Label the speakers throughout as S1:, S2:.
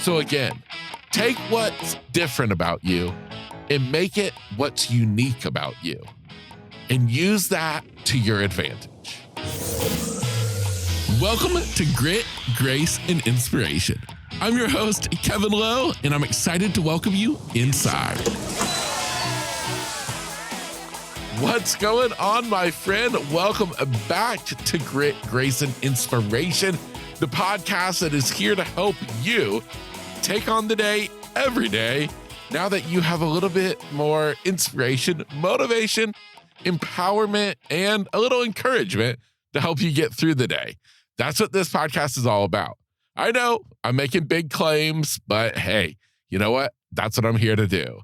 S1: So again, take what's different about you and make it what's unique about you, and use that to your advantage. Welcome to Grit, Grace, and Inspiration. I'm your host, Kevin Lowe, and I'm excited to welcome you inside. What's going on, my friend? Welcome back to Grit, Grace, and Inspiration, the podcast that is here to help you take on the day every day now that you have a little bit more inspiration, motivation, empowerment, and a little encouragement to help you get through the day. That's what this podcast is all about. I know I'm making big claims, but hey, you know what? That's what I'm here to do.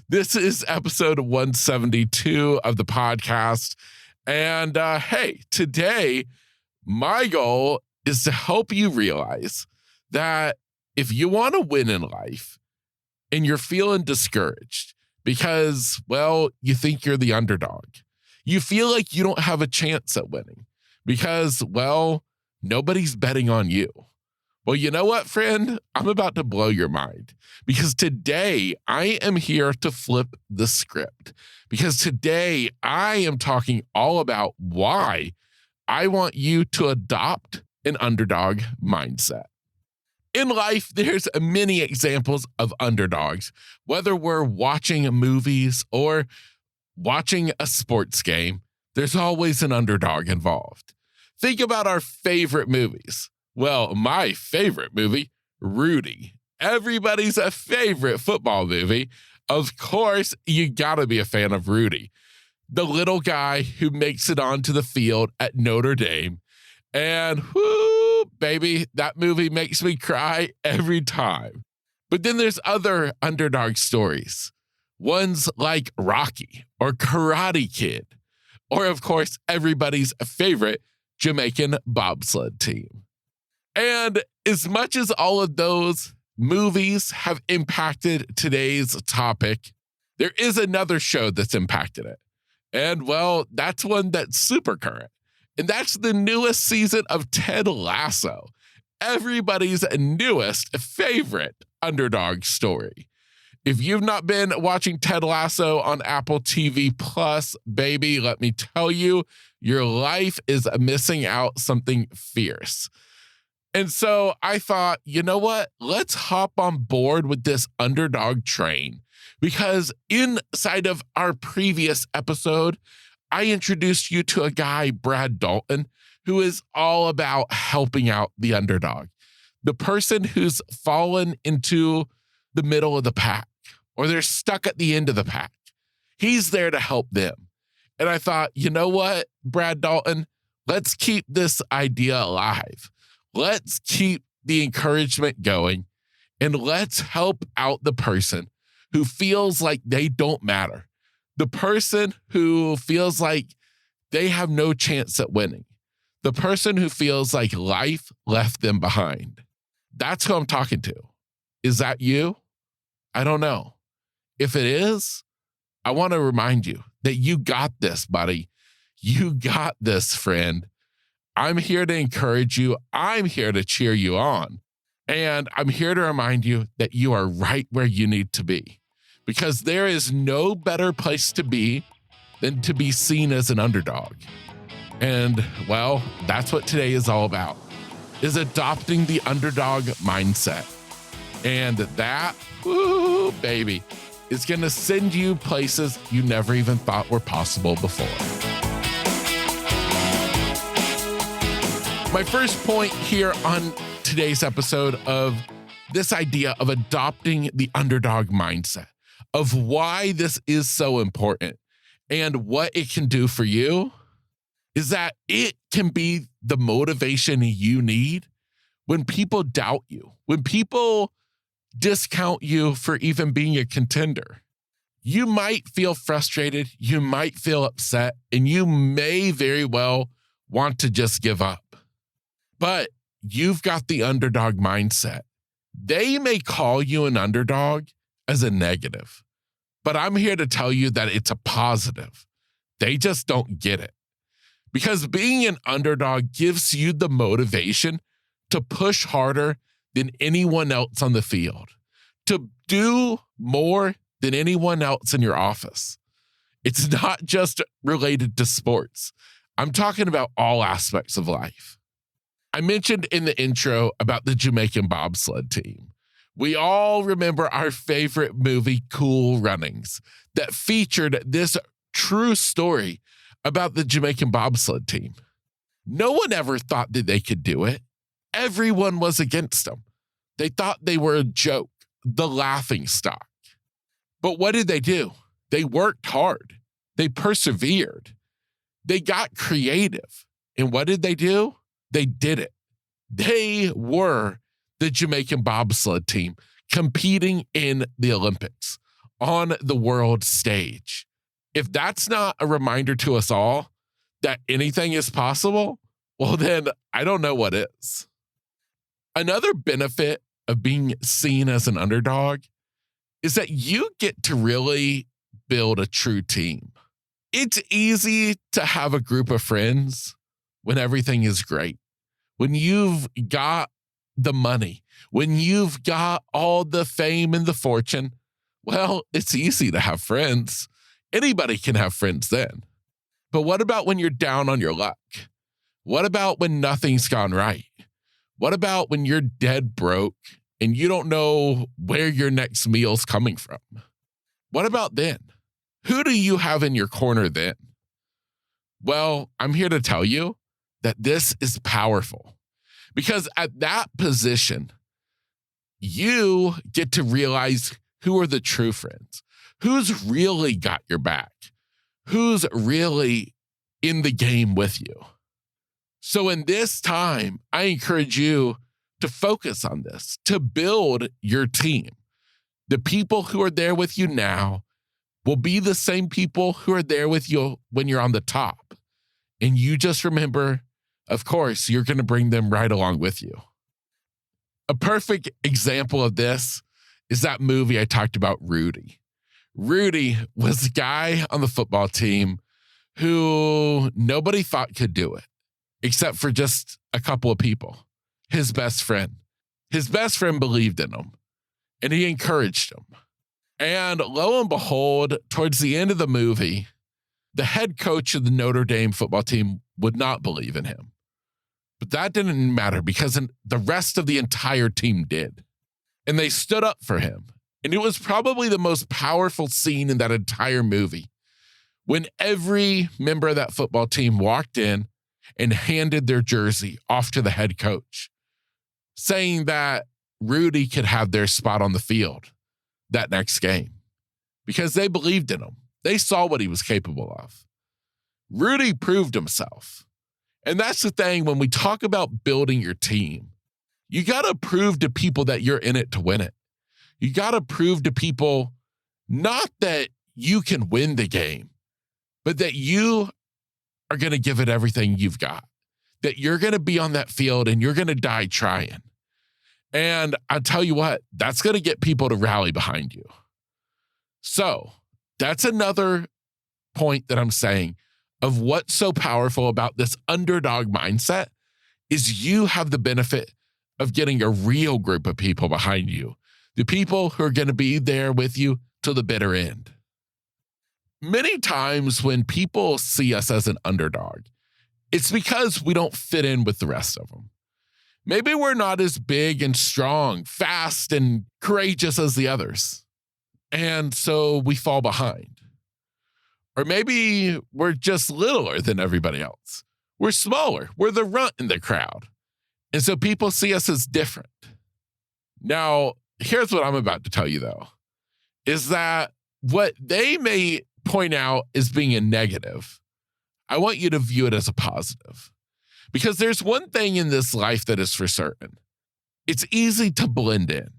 S1: This is episode 172 of the podcast. And hey, today, my goal is to help you realize that if you want to win in life and you're feeling discouraged because, well, you think you're the underdog, you feel like you don't have a chance at winning because, well, nobody's betting on you. Well, you know what, friend? I'm about to blow your mind because today I am here to flip the script, because today I am talking all about why I want you to adopt an underdog mindset. In life, there's many examples of underdogs, whether we're watching movies or watching a sports game, there's always an underdog involved. Think about our favorite movies. Well, my favorite movie, Rudy. Everybody's favorite football movie. Of course, you gotta be a fan of Rudy, the little guy who makes it onto the field at Notre Dame. And whoo, baby, that movie makes me cry every time. But then there's other underdog stories. Ones like Rocky or Karate Kid, or of course, everybody's favorite Jamaican bobsled team. And as much as all of those movies have impacted today's topic, there is another show that's impacted it. And well, that's one that's super current. And that's the newest season of Ted Lasso, everybody's newest favorite underdog story. If you've not been watching Ted Lasso on Apple TV Plus, baby, let me tell you, your life is missing out something fierce. And so I thought, you know what? Let's hop on board with this underdog train, because inside of our previous episode, I introduced you to a guy, Brad Dalton, who is all about helping out the underdog, the person who's fallen into the middle of the pack, or they're stuck at the end of the pack. He's there to help them. And I thought, you know what, Brad Dalton, let's keep this idea alive. Let's keep the encouragement going, and let's help out the person who feels like they don't matter, the person who feels like they have no chance at winning, the person who feels like life left them behind. That's who I'm talking to. Is that you? I don't know. If it is, I want to remind you that you got this, buddy. You got this, friend. I'm here to encourage you. I'm here to cheer you on. And I'm here to remind you that you are right where you need to be, because there is no better place to be than to be seen as an underdog. And well, that's what today is all about, is adopting the underdog mindset. And that, woo, baby, is going to send you places you never even thought were possible before. My first point here on today's episode of this idea of adopting the underdog mindset, of why this is so important and what it can do for you, is that it can be the motivation you need when people doubt you, when people discount you for even being a contender. You might feel frustrated, you might feel upset, and you may very well want to just give up. But you've got the underdog mindset. They may call you an underdog as a negative, but I'm here to tell you that it's a positive. They just don't get it. Because being an underdog gives you the motivation to push harder than anyone else on the field, to do more than anyone else in your office. It's not just related to sports. I'm talking about all aspects of life. I mentioned in the intro about the Jamaican bobsled team. We all remember our favorite movie, Cool Runnings, that featured this true story about the Jamaican bobsled team. No one ever thought that they could do it. Everyone was against them. They thought they were a joke, the laughing stock. But what did they do? They worked hard. They persevered. They got creative. And what did they do? They did it. They were the Jamaican bobsled team competing in the Olympics on the world stage. If that's not a reminder to us all that anything is possible, well, then I don't know what is. Another benefit of being seen as an underdog is that you get to really build a true team. It's easy to have a group of friends when everything is great, when you've got the money, when you've got all the fame and the fortune. Well, it's easy to have friends. Anybody can have friends then. But what about when you're down on your luck? What about when nothing's gone right? What about when you're dead broke and you don't know where your next meal's coming from? What about then? Who do you have in your corner then? Well, I'm here to tell you that this is powerful, because at that position, you get to realize who are the true friends, who's really got your back, who's really in the game with you. So in this time, I encourage you to focus on this, to build your team. The people who are there with you now will be the same people who are there with you when you're on the top. And you just remember, of course, you're going to bring them right along with you. A perfect example of this is that movie I talked about, Rudy. Rudy was the guy on the football team who nobody thought could do it, except for just a couple of people. His best friend. His best friend believed in him, and he encouraged him. And lo and behold, towards the end of the movie, the head coach of the Notre Dame football team would not believe in him. But that didn't matter, because the rest of the entire team did. And they stood up for him. And it was probably the most powerful scene in that entire movie, when every member of that football team walked in and handed their jersey off to the head coach, saying that Rudy could have their spot on the field that next game, because they believed in him. They saw what he was capable of. Rudy proved himself. And that's the thing when we talk about building your team. You got to prove to people that you're in it to win it. You got to prove to people not that you can win the game, but that you are going to give it everything you've got, that you're going to be on that field and you're going to die trying. And I'll tell you what, that's going to get people to rally behind you. So that's another point that I'm saying of what's so powerful about this underdog mindset is you have the benefit of getting a real group of people behind you, the people who are going to be there with you till the bitter end. Many times when people see us as an underdog, it's because we don't fit in with the rest of them. Maybe we're not as big and strong, fast and courageous as the others. And so we fall behind. Or maybe we're just littler than everybody else. We're smaller. We're the runt in the crowd. And so people see us as different. Now, here's what I'm about to tell you, though, is that what they may point out as being a negative, I want you to view it as a positive. Because there's one thing in this life that is for certain. It's easy to blend in.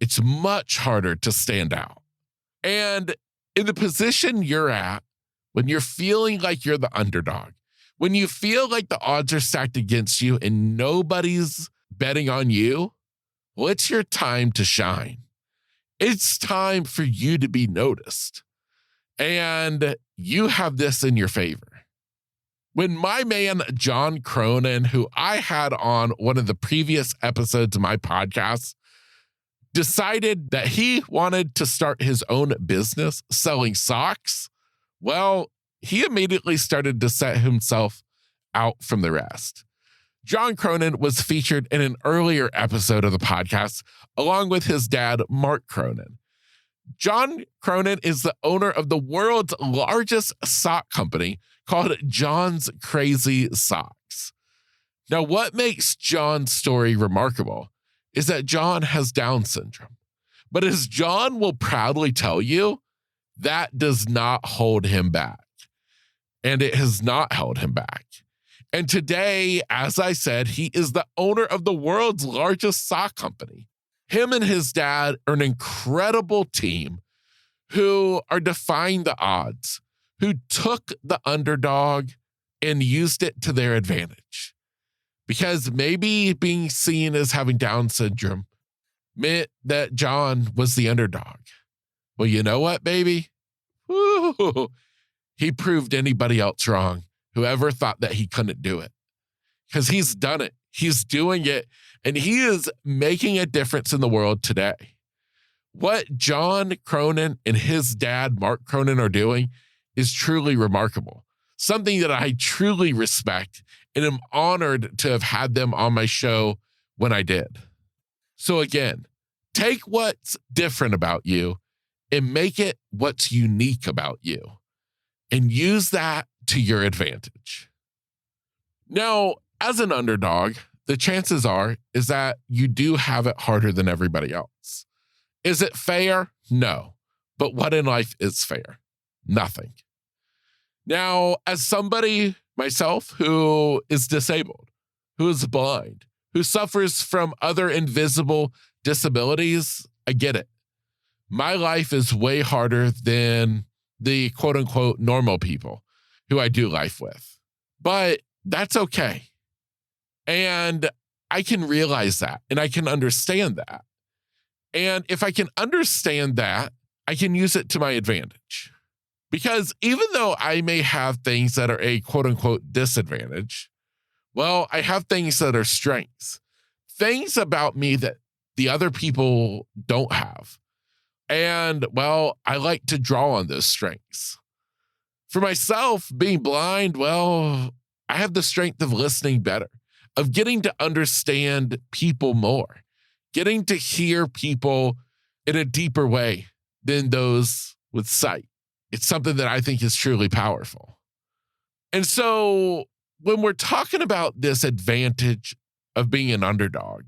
S1: It's much harder to stand out. And in the position you're at, when you're feeling like you're the underdog, when you feel like the odds are stacked against you and nobody's betting on you, well, it's your time to shine. It's time for you to be noticed. And you have this in your favor. When my man, John Cronin, who I had on one of the previous episodes of my podcast, decided that he wanted to start his own business selling socks, well, he immediately started to set himself out from the rest. John Cronin was featured in an earlier episode of the podcast, along with his dad, Mark Cronin. John Cronin is the owner of the world's largest sock company called John's Crazy Socks. Now, what makes John's story remarkable is that John has Down syndrome. But as John will proudly tell you, that does not hold him back. And it has not held him back. And today, as I said, he is the owner of the world's largest sock company. Him and his dad are an incredible team who are defying the odds, who took the underdog and used it to their advantage. Because maybe being seen as having Down syndrome meant that John was the underdog. Well, you know what, baby? Woo! He proved anybody else wrong, whoever thought that he couldn't do it. Because he's done it. He's doing it. And he is making a difference in the world today. What John Cronin and his dad, Mark Cronin, are doing is truly remarkable. Something that I truly respect and am honored to have had them on my show when I did. So again, take what's different about you and make it what's unique about you, and use that to your advantage. Now, as an underdog, the chances are is that you do have it harder than everybody else. Is it fair? No. But what in life is fair? Nothing. Now, as somebody myself who is disabled, who is blind, who suffers from other invisible disabilities, I get it. My life is way harder than the quote unquote normal people who I do life with. But that's okay. And I can realize that and I can understand that. And if I can understand that, I can use it to my advantage. Because even though I may have things that are a quote unquote disadvantage, well, I have things that are strengths, things about me that the other people don't have. And well, I like to draw on those strengths. For myself, being blind, well, I have the strength of listening better, of getting to understand people more, getting to hear people in a deeper way than those with sight. It's something that I think is truly powerful. And so when we're talking about this advantage of being an underdog,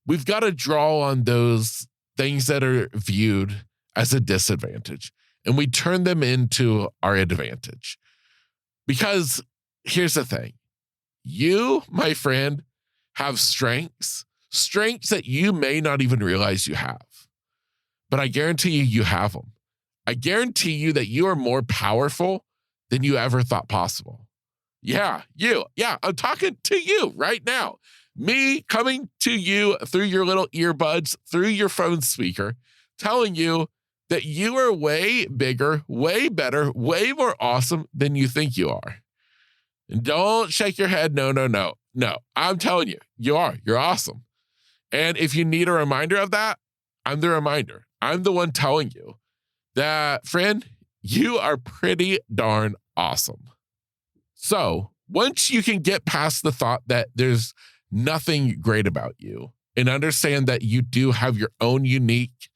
S1: we've got to draw on those things that are viewed as a disadvantage, and we turn them into our advantage. Because here's the thing. You, my friend, have strengths that you may not even realize you have. But I guarantee you have them. I guarantee you that you are more powerful than you ever thought possible. Yeah, you. Yeah, I'm talking to you right now. Me coming to you through your little earbuds, through your phone speaker, telling you that you are way bigger, way better, way more awesome than you think you are. And don't shake your head. No. No, I'm telling you, you are. You're awesome. And if you need a reminder of that, I'm the reminder. I'm the one telling you that, friend, you are pretty darn awesome. So once you can get past the thought that there's nothing great about you and understand that you do have your own unique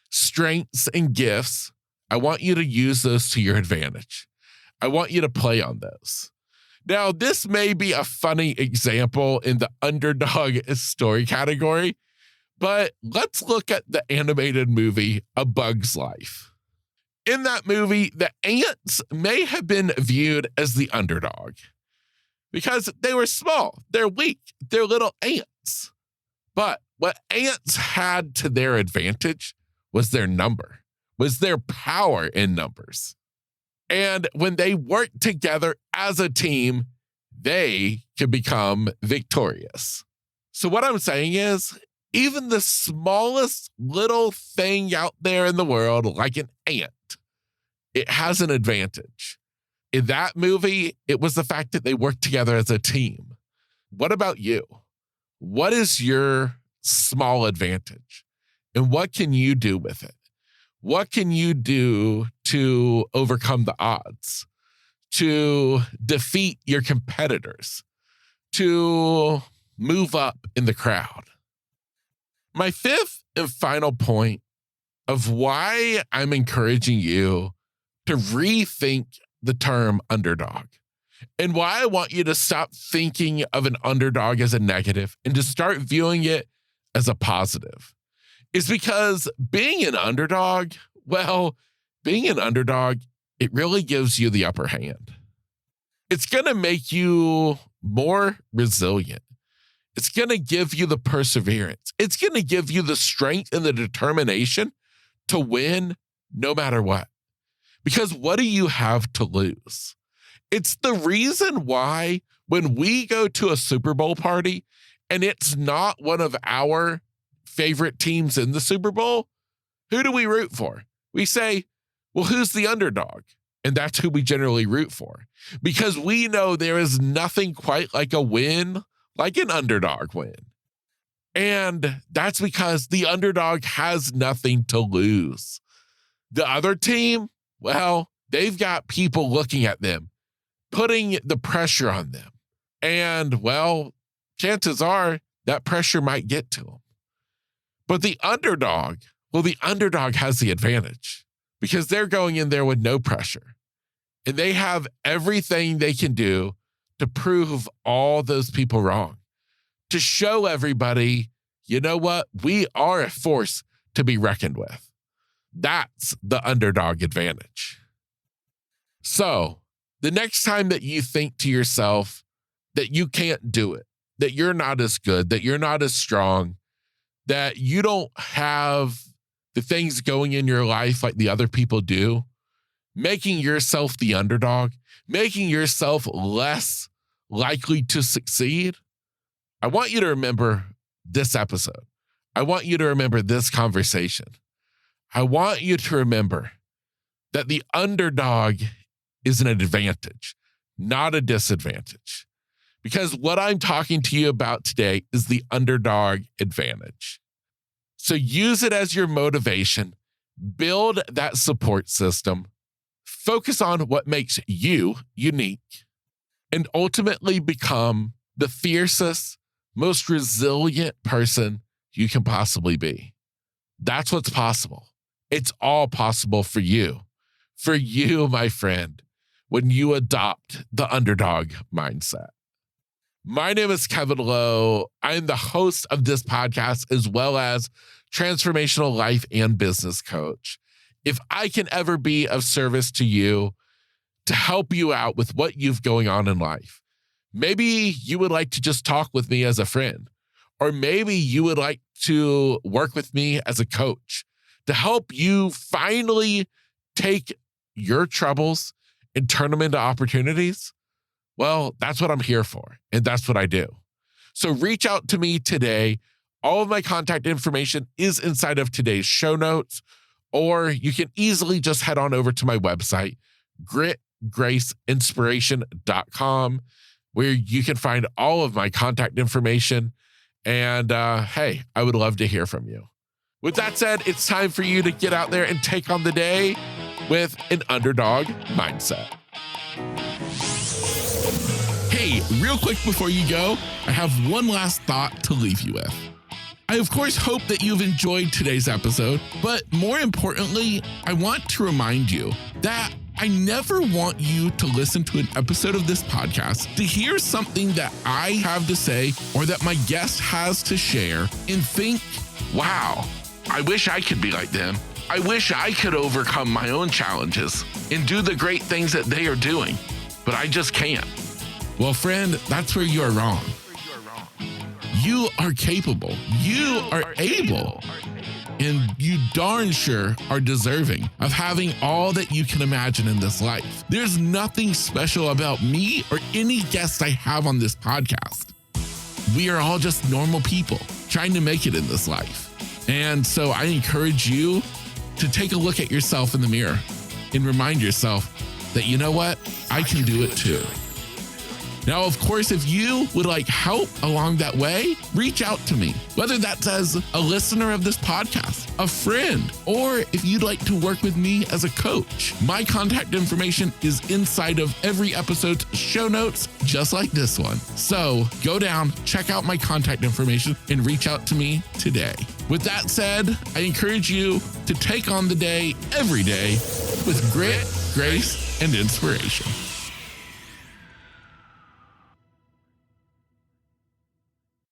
S1: strengths and gifts, I want you to use those to your advantage. I want you to play on those. Now, this may be a funny example in the underdog story category, but let's look at the animated movie A Bug's Life. In that movie, the ants may have been viewed as the underdog because they were small, they're weak, they're little ants. But what ants had to their advantage was their number, was their power in numbers. And when they worked together as a team, they could become victorious. So what I'm saying is, even the smallest little thing out there in the world, like an ant, it has an advantage. In that movie, it was the fact that they worked together as a team. What about you? What is your small advantage? And what can you do with it? What can you do to overcome the odds, to defeat your competitors, to move up in the crowd? My fifth and final point of why I'm encouraging you to rethink the term underdog and why I want you to stop thinking of an underdog as a negative and to start viewing it as a positive is because being an underdog, it really gives you the upper hand. It's going to make you more resilient. It's going to give you the perseverance. It's going to give you the strength and the determination to win no matter what. Because what do you have to lose? It's the reason why when we go to a Super Bowl party and it's not one of our favorite teams in the Super Bowl, who do we root for? We say, well, who's the underdog? And that's who we generally root for because we know there is nothing quite like a win, like an underdog win. And that's because the underdog has nothing to lose. The other team, well, they've got people looking at them, putting the pressure on them. And, well, chances are that pressure might get to them. But the underdog has the advantage because they're going in there with no pressure. And they have everything they can do to prove all those people wrong, to show everybody, you know what? We are a force to be reckoned with. That's the underdog advantage. So the next time that you think to yourself that you can't do it, that you're not as good, that you're not as strong, that you don't have the things going in your life like the other people do, making yourself the underdog, making yourself less likely to succeed, I want you to remember this episode. I want you to remember this conversation. I want you to remember that the underdog is an advantage, not a disadvantage. Because what I'm talking to you about today is the underdog advantage. So use it as your motivation, build that support system, focus on what makes you unique, and ultimately become the fiercest, most resilient person you can possibly be. That's what's possible. It's all possible for you, my friend, when you adopt the underdog mindset. My name is Kevin Lowe. I'm the host of this podcast as well as transformational life and business coach. If I can ever be of service to you to help you out with what you've going on in life, maybe you would like to just talk with me as a friend, or maybe you would like to work with me as a coach to help you finally take your troubles and turn them into opportunities. Well, that's what I'm here for, and that's what I do. So reach out to me today. All of my contact information is inside of today's show notes, or you can easily just head on over to my website, gritgraceinspiration.com, where you can find all of my contact information. And hey, I would love to hear from you. With that said, it's time for you to get out there and take on the day with an underdog mindset. Hey, real quick before you go, I have one last thought to leave you with. I, of course, hope that you've enjoyed today's episode, but more importantly, I want to remind you that I never want you to listen to an episode of this podcast to hear something that I have to say or that my guest has to share and think, wow, I wish I could be like them. I wish I could overcome my own challenges and do the great things that they are doing, but I just can't. Well, friend, that's where you are wrong. You are capable. You are able. And you darn sure are deserving of having all that you can imagine in this life. There's nothing special about me or any guest I have on this podcast. We are all just normal people trying to make it in this life. And so I encourage you to take a look at yourself in the mirror and remind yourself that, you know what, I can do it too. Now, of course, if you would like help along that way, reach out to me, whether that's as a listener of this podcast, a friend, or if you'd like to work with me as a coach. My contact information is inside of every episode's show notes, just like this one. So go down, check out my contact information, and reach out to me today. With that said, I encourage you to take on the day every day with grit, grace, and inspiration.